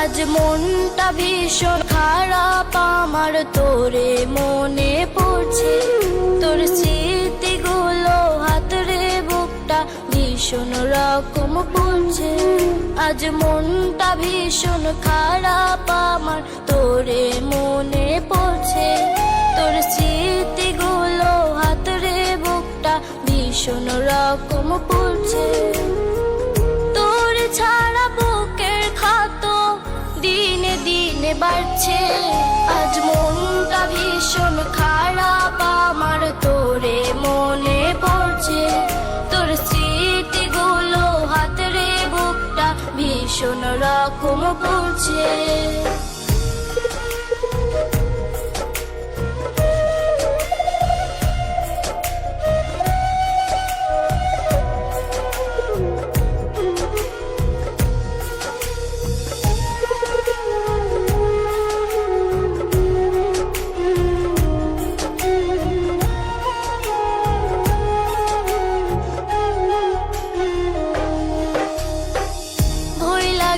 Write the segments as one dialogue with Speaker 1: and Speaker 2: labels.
Speaker 1: আজ মনটা ভীষণ খারাপ আমার, তোরে মনে পড়ছে। তোর স্মৃতিগুলো হাতরে বুকটা ভীষণ রকম পড়ছে। আজ মনটা ভীষণ খারাপ আমার, তোরে মনে পড়ছে। তোর স্মৃতিগুলো হাতরে বুকটা ভীষণ রকম পড়ছে। তোর ছাড়া বুকের ক্ষত দিনে দিনে বাড়ছে। আজ মনটা ভীষণ খারাপ আমার, তোরে মনে পড়ছে। তোর স্মৃতিগুলো হাতরে বুকটা ভীষণ রকম পড়ছে।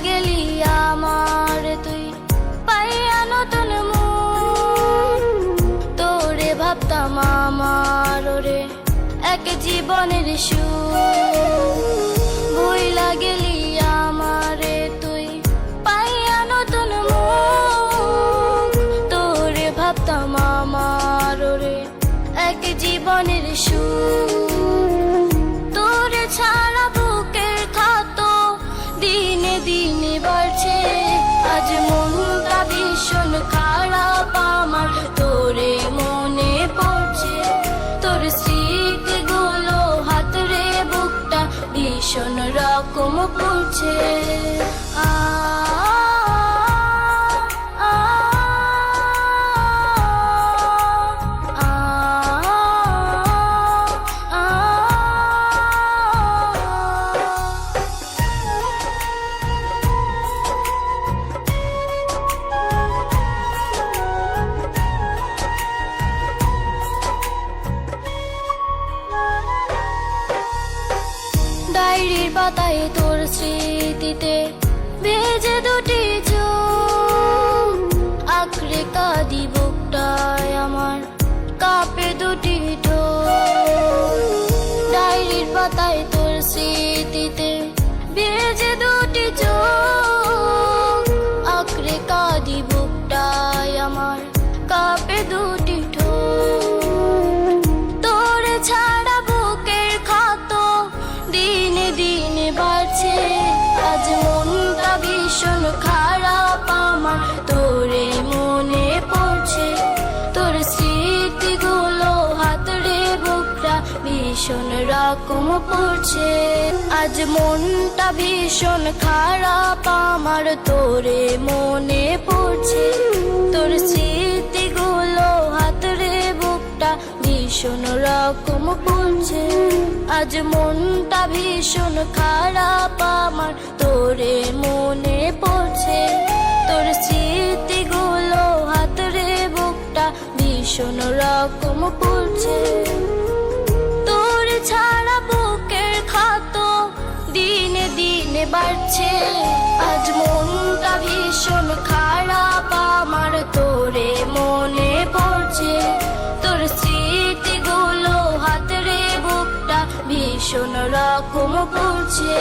Speaker 1: গেলি আমার তুই পাইয়া নতুন মন, তোরে ভাবতাম আমার রে এক জীবনের সুর। ভুইলা গেলি আমারে তুই পাইয়া নতুন মন, তোরে ভাবতাম আমার রে এক জীবনের সুর। তোরে ছাড়া বুকের ক্ষত দিনে দিনে বাড়ছে। আজ মনটা ভীষণ খারাপ আমার, তোরে মনে পড়ছে। তোর স্মৃতিগুলো হাতরে বুকটা ভীষণ রকম পড়ছে। ডায়েরির পাতায় তোর স্মৃতিতে ভেজে দুটি চোখ, আঁকড়ে কাঁদি বুকটায় আমার কাঁপে দুটি ঠোঁট। ডায়েরির পাতায় তোর স্মৃতিতে ভেজে দুটি চোখ, আঁকড়ে কাঁদি বুকটায় আমার কাঁপে দুটি ঠোঁট। তোরে ছাড়া বুকের ক্ষত দিনে দিনে বাড়ছে। আজ মনটা ভীষণ খারাপ আমার, তোরে মনে পড়ছে। তোর স্মৃতিগুলো হাতরে বুকটা ভীষণ রকম পড়ছে। আজ মনটা ভীষণ খারাপ আমার, তোরে মনে পড়ছে। তোর স্মৃতিগুলো হাতরে বুকটা ভীষণ রকম পড়ছে। আজ মনটা ভীষণ খারাপ আমার, তোরে মনে পড়ছে। তোর স্মৃতিগুলো হাতরে বুকটা ভীষণ রকম পড়ছে। তোর ছাড়া বুকের ক্ষত দিনে দিনে বাড়ছে। আজ মনটা ভীষণ খারাপ আমার, তোরে মনে পড়ছে। তোর স্মৃতিগুলো হাতরে বুকটা ভীষণ রকম পড়ছে।